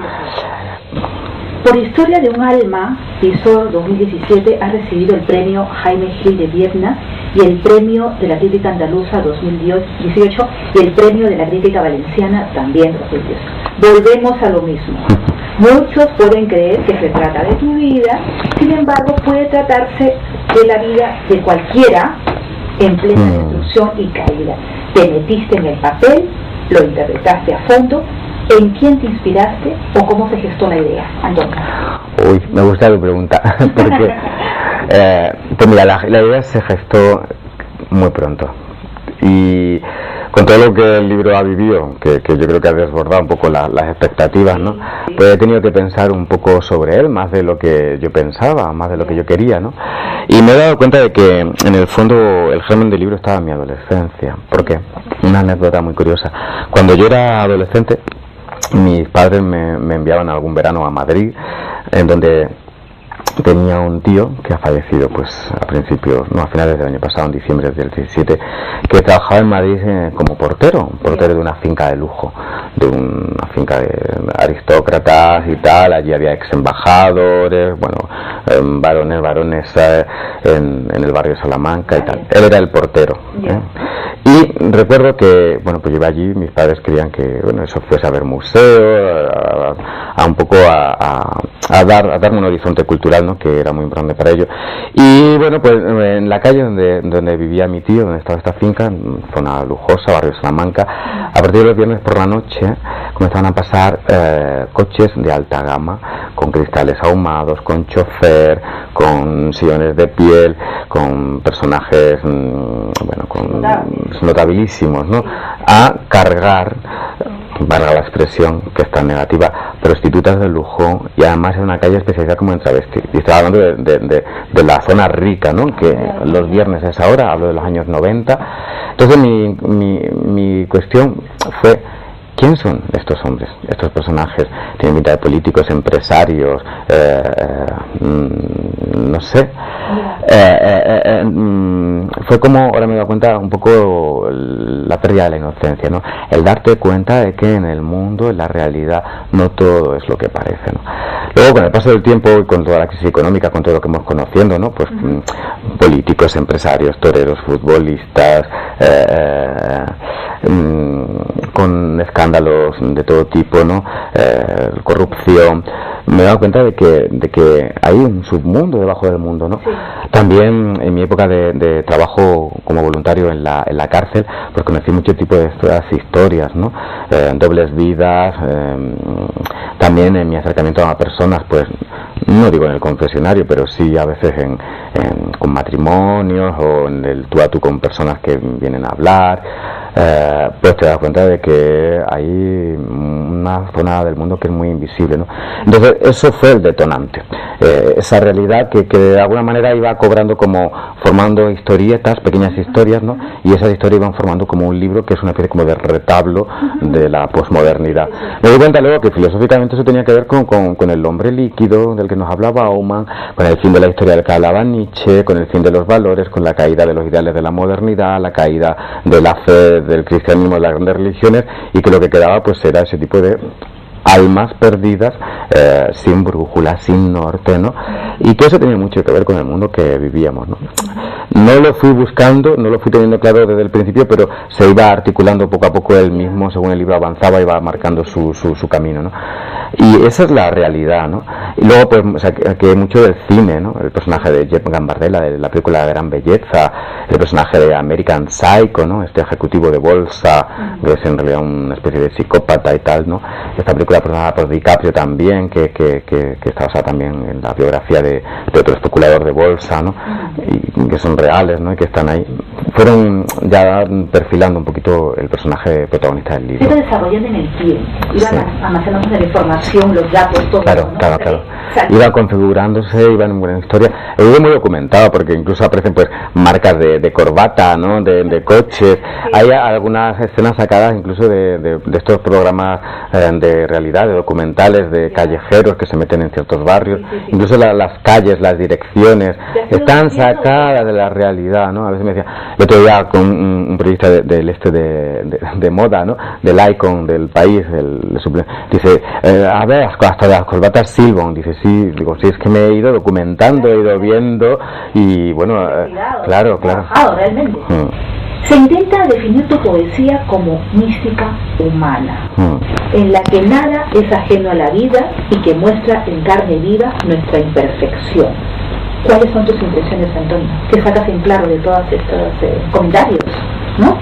Por Historia de un alma, piso 2017, ha recibido el premio Jaime Gil de Viedma y el premio de la crítica andaluza 2018 y el premio de la crítica valenciana también 2010. Volvemos a lo mismo. Muchos pueden creer que se trata de tu vida, sin embargo puede tratarse de la vida de cualquiera en plena destrucción y caída. Te metiste en el papel, lo interpretaste a fondo. ¿En quién te inspiraste o cómo se gestó la idea, Antonio?
Uy, me gusta tu pregunta, porque pues mira, la idea se gestó muy pronto, y con todo lo que el libro ha vivido, que yo creo que ha desbordado un poco las expectativas, ¿no? Pues he tenido que pensar un poco sobre él, más de lo que yo pensaba, más de lo que yo quería, ¿no? Y me he dado cuenta de que en el fondo el germen del libro estaba en mi adolescencia. ¿Por qué? Una anécdota muy curiosa. Cuando yo era adolescente, mis padres me enviaban algún verano a Madrid, en donde tenía un tío que ha fallecido pues a finales del año pasado, en diciembre del 17, que trabajaba en Madrid como portero de una finca de lujo, de una finca de aristócratas y tal. Allí había ex embajadores, bueno, varones en el barrio de Salamanca y tal. Él era el portero, Y recuerdo que, bueno, pues yo iba allí, mis padres querían que, bueno, eso fuese a ver museo, a un poco a darme un horizonte cultural, ¿no? Que era muy importante para ellos. Y bueno, pues en la calle donde vivía mi tío, donde estaba esta finca, zona lujosa, barrio Salamanca, a partir de los viernes por la noche comenzaban a pasar coches de alta gama, con cristales ahumados, con chofer, con sillones de piel, con personajes, bueno, con notabilísimos, ¿no? A cargar, valga la expresión que es tan negativa, prostitutas de lujo, y además en una calle especializada como en travesti. Y estaba hablando de la zona rica, ¿no? Que los viernes a esa hora, hablo de los años 90. Entonces mi cuestión fue: ¿quién son estos hombres, estos personajes? Tienen pinta de políticos, empresarios, no sé. Fue como, ahora me doy cuenta, un poco la pérdida de la inocencia, ¿no? El darte cuenta de que en el mundo, en la realidad, no todo es lo que parece, ¿no? Luego, con el paso del tiempo y con toda la crisis económica, con todo lo que hemos conociendo, ¿no? Pues políticos, empresarios, toreros, futbolistas, con escándalos de todo tipo, ¿no? Corrupción. Me he dado cuenta de que hay un submundo debajo del mundo, ¿no? También en mi época de trabajo como voluntario en la cárcel, pues conocí mucho tipo de estas historias, ¿no? Dobles vidas, también en mi acercamiento a personas, pues no digo en el confesionario, pero sí a veces con matrimonios o en el tú a tú con personas que vienen a hablar, pues te das cuenta de que hay una zona del mundo que es muy invisible, ¿no? Entonces eso fue el detonante, esa realidad que de alguna manera iba cobrando, como formando historietas, pequeñas historias, ¿no? Y esas historias iban formando como un libro que es una especie como de retablo de la posmodernidad. Me doy cuenta luego que filosóficamente eso tenía que ver con el hombre líquido del que nos hablaba Aumann, con el fin de la historia del que hablaba Nietzsche, con el fin de los valores, con la caída de los ideales de la modernidad, la caída de la fe del cristianismo, de las grandes religiones, y que lo que quedaba pues era ese tipo de almas perdidas, sin brújula, sin norte, ¿no? Y que eso tenía mucho que ver con el mundo que vivíamos, ¿no? No lo fui buscando, no lo fui teniendo claro desde el principio, pero se iba articulando poco a poco él mismo, según el libro avanzaba, iba marcando su camino, ¿no? Y esa es la realidad, ¿no? Y luego, pues, saqué mucho del cine, ¿no? El personaje de Jet Gambardella, de la película de Gran Belleza, el personaje de American Psycho, ¿no? Este ejecutivo de bolsa, que es en realidad una especie de psicópata y tal, ¿no? Esta película personada por DiCaprio también, que está basada también en la biografía de otro especulador de bolsa, ¿no? Y que son reales, ¿no? Y que están ahí. Fueron ya perfilando un poquito el personaje protagonista del libro.
Se iba desarrollando en el tiempo, iban almacenando la información, los datos, todo.
Claro,
¿no?
claro. Iba configurándose, iba en buena historia. El libro muy documentado, porque incluso aparecen pues marcas de corbata, ¿no? De coches. Sí. Hay algunas escenas sacadas incluso de estos programas de realidad, de documentales, de callejeros que se meten en ciertos barrios. Sí. Incluso las calles, las direcciones, están sacadas de la realidad, ¿no? A veces me decía, el otro día con un periodista de moda, ¿no? Del Icon del país, dice, a ver, hasta las corbatas silban. Dice, sí, digo, sí, es que me he ido documentando, he ido viendo y bueno, claro.
Realmente. Se intenta definir tu poesía como mística humana, en la que nada es ajeno a la vida y que muestra en carne viva nuestra imperfección. ¿Cuáles son tus impresiones, Antonio? ¿Qué sacas en claro de todos estos comentarios, no?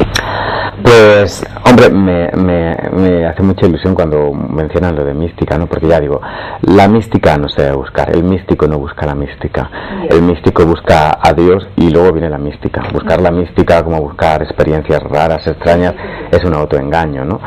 Pues, hombre, me hace mucha ilusión cuando mencionan lo de mística, ¿no? Porque ya digo, la mística no se debe buscar, el místico no busca la mística, el místico busca a Dios y luego viene la mística. Buscar la mística como buscar experiencias raras, extrañas, es un autoengaño, ¿no?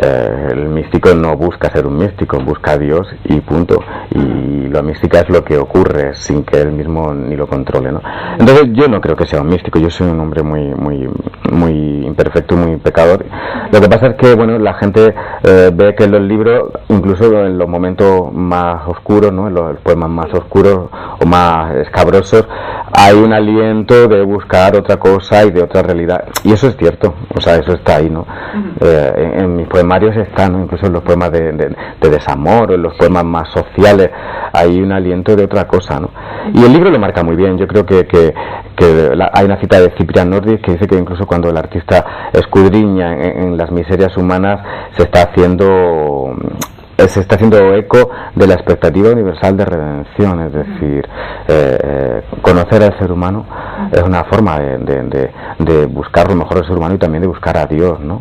El místico no busca ser un místico, busca a Dios y punto. Y la mística es lo que ocurre sin que él mismo ni lo controle, ¿no? Entonces yo no creo que sea un místico, yo soy un hombre muy imperfecto, muy pecador. Lo que pasa es que, bueno, la gente ve que en los libros, incluso en los momentos más oscuros, ¿no? En los poemas más oscuros o más escabrosos, hay un aliento de buscar otra cosa y de otra realidad. Y eso es cierto, o sea, eso está ahí, ¿no? En mis poemarios está, ¿no? Incluso en los poemas de desamor o en los poemas más sociales hay un aliento de otra cosa, ¿no? Y el libro lo marca muy bien. Yo creo que hay una cita de Cyprian Norris que dice que incluso cuando el artista escudriña en las miserias humanas se está haciendo eco de la expectativa universal de redención, es decir, conocer al ser humano es una forma de buscar lo mejor del ser humano y también de buscar a Dios, ¿no?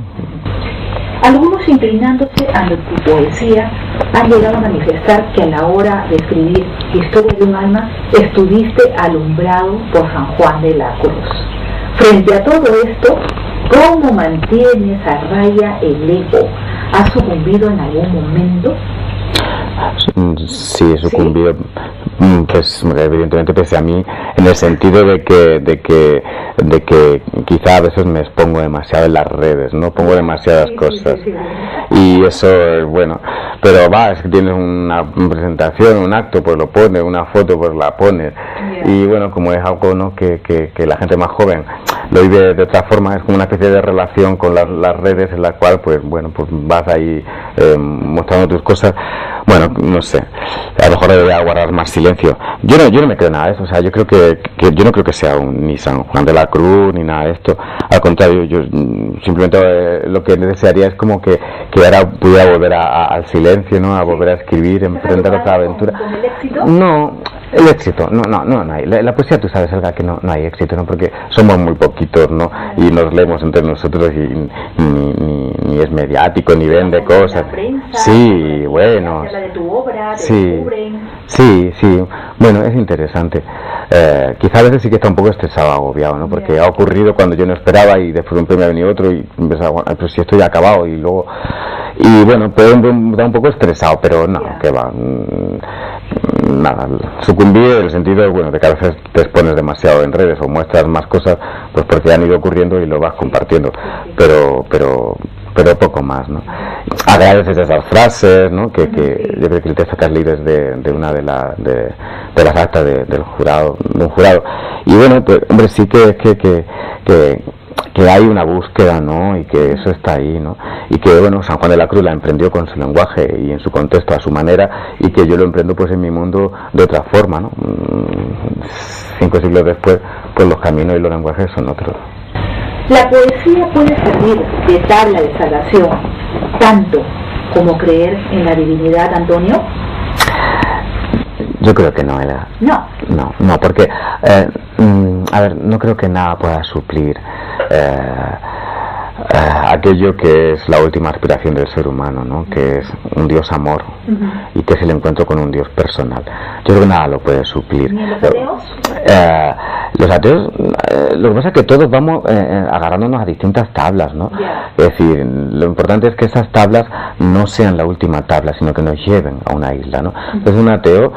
Algunos, inclinándose ante tu poesía, han llegado a manifestar que a la hora de escribir Historia de un alma estuviste alumbrado por San Juan de la Cruz. Frente a todo esto, ¿cómo mantienes a raya el ego? ¿Has sucumbido en algún momento?
Sí, he sucumbido, pues evidentemente pese a mí, en el sentido de que quizá a veces me expongo demasiado en las redes, no pongo demasiadas cosas y eso es bueno, pero es que tienes una presentación, un acto, pues lo pones, una foto, pues la pones y bueno, como es algo, ¿no? que la gente más joven lo vive de otra forma, es como una especie de relación con las redes en la cual pues bueno, pues vas ahí mostrando tus cosas. Bueno, no sé, a lo mejor debería guardar más silencio. Yo no me creo nada de eso, o sea, yo creo que yo no creo que sea ni San Juan de la Cruz ni nada de esto. Al contrario, yo simplemente lo que desearía es como que ahora pudiera volver al silencio, ¿no? A volver a escribir, emprender otra aventura.
¿Con el éxito?
No, el éxito, no hay. La poesía, tú sabes, Elga, que no hay éxito, ¿no? Porque somos muy poquitos, ¿no? Y nos leemos entre nosotros y ni es mediático, ni vende cosas. Sí, bueno.
De tu obra,
sí, bueno, es interesante. Quizá a veces sí que está un poco estresado, agobiado, ¿no? Porque ha ocurrido cuando yo no esperaba y después de un premio ha venido otro y pensaba, bueno, pero si esto ya ha acabado y luego... Y bueno, pues da un poco estresado, pero no, que va... Nada, sucumbí en el sentido, bueno, de que a veces te expones demasiado en redes o muestras más cosas, pues porque han ido ocurriendo y lo vas compartiendo, pero poco más, ¿no? Agradeces esas frases, ¿no? Que yo creo que el texto que has leído es de una de las actas del jurado, de un jurado. Y bueno, pues hombre, sí que que hay una búsqueda, ¿no? Y que eso está ahí, ¿no? Y que, bueno, San Juan de la Cruz la emprendió con su lenguaje y en su contexto, a su manera, y que yo lo emprendo pues en mi mundo de otra forma, ¿no? 5 siglos después, pues los caminos y los lenguajes son otros.
La poesía puede servir de tabla de salvación, tanto como creer en la divinidad, Antonio.
Yo creo que no, Ela. No, porque, a ver, no creo que nada pueda suplir aquello que es la última aspiración del ser humano, ¿no? Que es un Dios amor, y que es el encuentro con un Dios personal. Yo creo que nada lo puede suplir.
¿Y los ateos?
Los ateos, lo que pasa es que todos vamos agarrándonos a distintas tablas, ¿no?
Yeah.
Es decir, lo importante es que esas tablas no sean la última tabla, sino que nos lleven a una isla, ¿no? Entonces un ateo,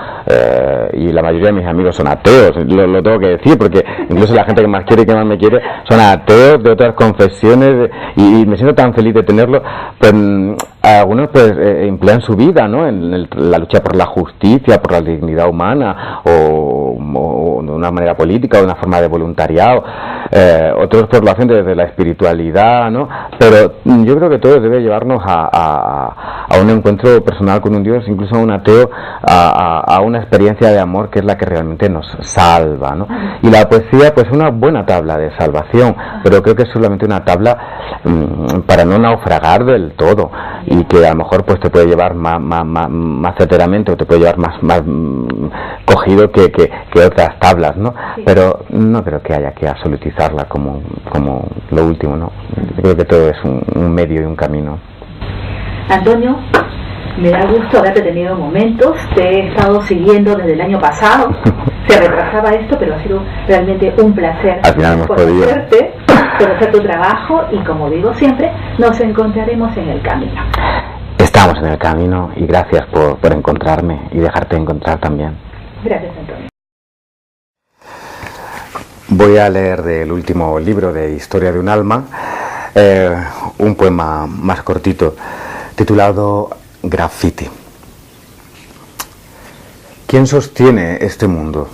y la mayoría de mis amigos son ateos, lo tengo que decir, porque incluso la gente que más quiere y que más me quiere son ateos de otras confesiones, y me siento tan feliz de tenerlo. Pues algunos pues emplean su vida, ¿no? En la lucha por la justicia, por la dignidad humana, o de una manera política, o de una forma de voluntariado. Otros pues lo hacen desde la espiritualidad, ¿no? Pero yo creo que todo debe llevarnos a un encuentro personal con un Dios, incluso a un ateo, a una experiencia de amor que es la que realmente nos salva, ¿no? Y la poesía pues es una buena tabla de salvación, pero creo que es solamente una tabla para no naufragar del todo, y que a lo mejor pues te puede llevar más certeramente, o te puede llevar más cogido que otras tablas, ¿no? Pero no creo que haya que absolutizarla como lo último, ¿no? Yo creo que todo es un medio y un camino.
Antonio, me da gusto haberte tenido momentos, te he estado siguiendo desde el año pasado, se retrasaba esto, pero ha sido realmente un placer
al final hemos podido
conocer tu trabajo, y como digo siempre, nos encontraremos en el camino.
Estamos en el camino, y gracias por encontrarme y dejarte encontrar también.
Gracias, Antonio.
Voy a leer del último libro de Historia de un alma, un poema más cortito, titulado Graffiti. ¿Quién sostiene este mundo?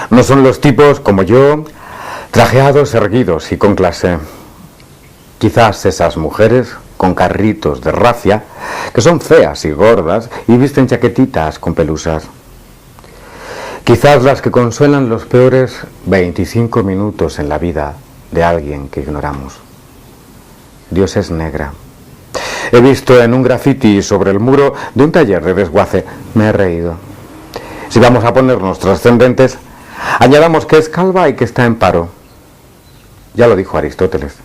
No son los tipos como yo, trajeados, erguidos y con clase. Quizás esas mujeres con carritos de rafia, que son feas y gordas y visten chaquetitas con pelusas. Quizás las que consuelan los peores 25 minutos en la vida de alguien que ignoramos. Dios es negra. He visto en un graffiti sobre el muro de un taller de desguace. Me he reído. Si vamos a ponernos trascendentes, añadamos que es calva y que está en paro. Ya lo dijo Aristóteles.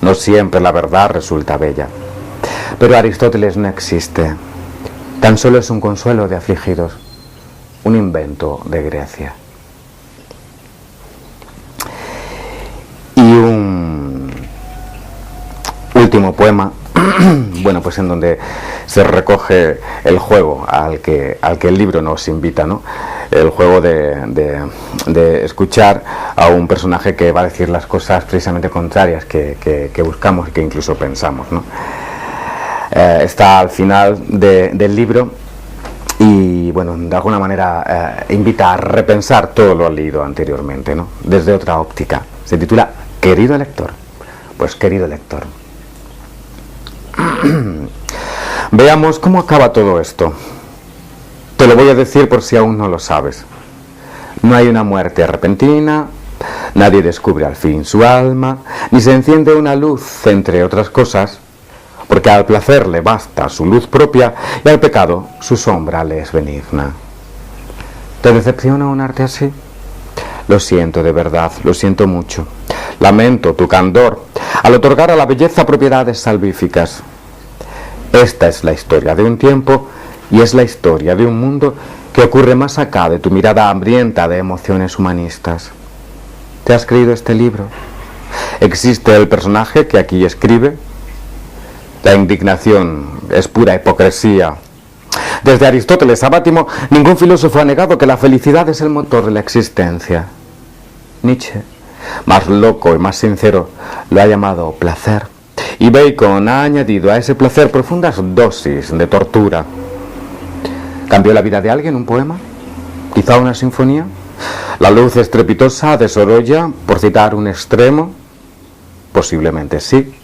No siempre la verdad resulta bella. Pero Aristóteles no existe. Tan solo es un consuelo de afligidos. Un invento de Grecia. Y un último poema, bueno, pues en donde se recoge el juego al que el libro nos invita, ¿no? El juego de escuchar a un personaje que va a decir las cosas precisamente contrarias que buscamos y que incluso pensamos, ¿no? Está al final del libro, y bueno, de alguna manera invita a repensar todo lo leído anteriormente, ¿no? Desde otra óptica. Se titula Querido lector. Pues querido lector, veamos cómo acaba todo esto. Te lo voy a decir por si aún no lo sabes. No hay una muerte repentina, nadie descubre al fin su alma, ni se enciende una luz, entre otras cosas, porque al placer le basta su luz propia y al pecado su sombra le es benigna. ¿Te decepciona un arte así? Lo siento de verdad, lo siento mucho. Lamento tu candor al otorgar a la belleza propiedades salvíficas. Esta es la historia de un tiempo y es la historia de un mundo que ocurre más acá de tu mirada hambrienta de emociones humanistas. ¿Te has creído este libro? ¿Existe el personaje que aquí escribe? La indignación es pura hipocresía. Desde Aristóteles a Bátimo, ningún filósofo ha negado que la felicidad es el motor de la existencia. Nietzsche, más loco y más sincero, lo ha llamado placer. Y Bacon ha añadido a ese placer profundas dosis de tortura. ¿Cambió la vida de alguien un poema? ¿Quizá una sinfonía? ¿La luz estrepitosa de Sorolla, por citar un extremo? Posiblemente sí,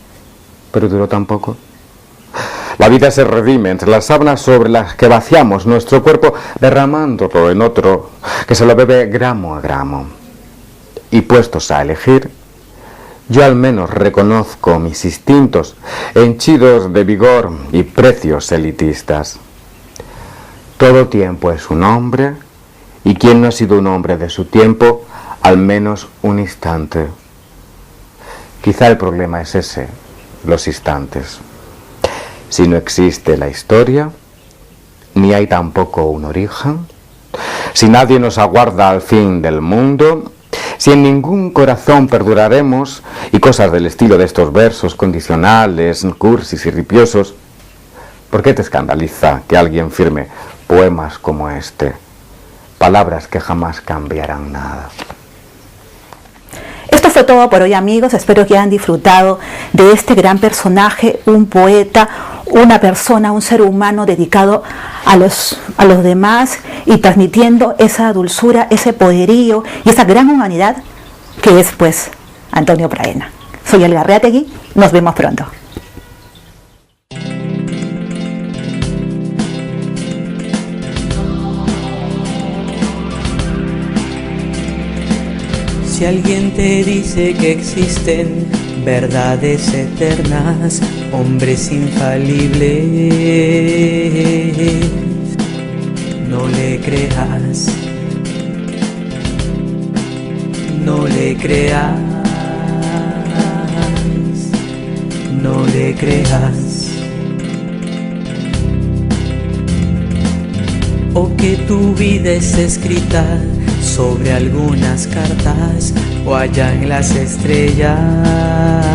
pero duró tan poco. La vida se redime entre las sábanas sobre las que vaciamos nuestro cuerpo, derramándolo en otro que se lo bebe gramo a gramo. Y puestos a elegir, yo al menos reconozco mis instintos henchidos de vigor y precios elitistas. Todo tiempo es un hombre, y quien no ha sido un hombre de su tiempo, al menos un instante. Quizá el problema es ese, los instantes. Si no existe la historia, ni hay tampoco un origen, si nadie nos aguarda al fin del mundo, si en ningún corazón perduraremos, y cosas del estilo de estos versos condicionales, cursis y ripiosos, ¿por qué te escandaliza que alguien firme poemas como este? Palabras que jamás cambiarán nada.
Esto fue todo por hoy, amigos. Espero que hayan disfrutado de este gran personaje, un poeta, una persona, un ser humano dedicado a los demás y transmitiendo esa dulzura, ese poderío y esa gran humanidad que es, pues, Antonio Praena. Soy Elga Reategui. Nos vemos pronto.
Si alguien te dice que existen verdades eternas, hombres infalibles, no le creas, no le creas, no le creas. O que tu vida es escrita sobre algunas cartas o allá en las estrellas.